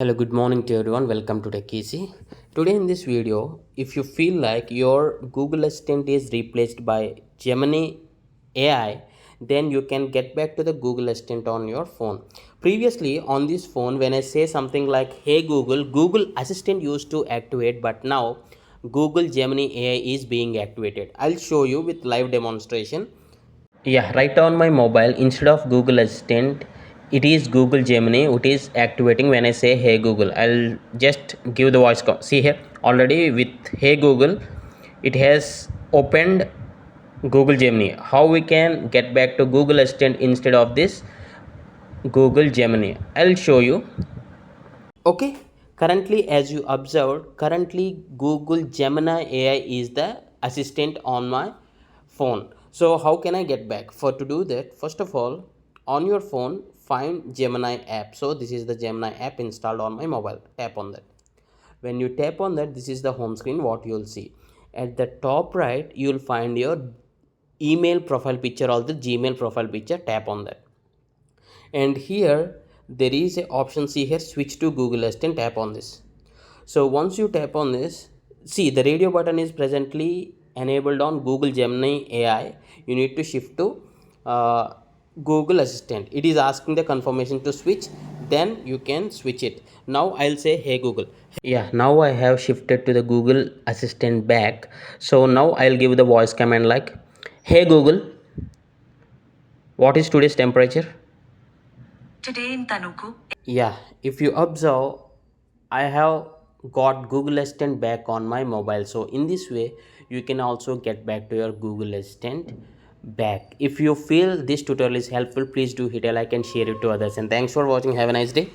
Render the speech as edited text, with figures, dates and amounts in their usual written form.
Hello, good morning to everyone. Welcome to Tech Easy. Today in this video, if you feel like your Google Assistant is replaced by Gemini AI, then you can get back to the Google Assistant on your phone. Previously on this phone, when I say something like "Hey Google," Google Assistant used to activate, but now Google Gemini AI is being activated. I'll show you with live demonstration. Yeah, right on my mobile, instead of Google Assistant, it is Google Gemini. It is activating when I say "Hey Google." I'll just give the voice call. See here, already with "Hey Google," it has opened Google Gemini. How we can get back to Google Assistant instead of this Google Gemini? I'll show you. Okay, currently, as you observed, currently Google Gemini AI is the assistant on my phone. So how can I get back? For to do that, first of all, on your phone, find Gemini app. So this is the Gemini app installed on my mobile. Tap on that. When you tap on that, this is the home screen. What you'll see at the top right, you'll find your email profile picture or the Gmail profile picture. Tap on that, and here there is a option. See here, switch to Google Assistant. Tap on this. So once you tap on this, see the radio button is presently enabled on Google Gemini AI. You need to shift to Google Assistant. It is asking the confirmation to switch, then you can switch it. Now I'll say "Hey Google." Yeah, now I have shifted to the Google Assistant back. So now I'll give the voice command like "Hey Google, what is today's temperature?" Today in Tanuku. Yeah, if you observe, I have got Google Assistant back on my mobile. So in this way, you can also get back to your Google Assistant back. If you feel this tutorial is helpful, please do hit a like and share it to others. And thanks for watching. Have a nice day.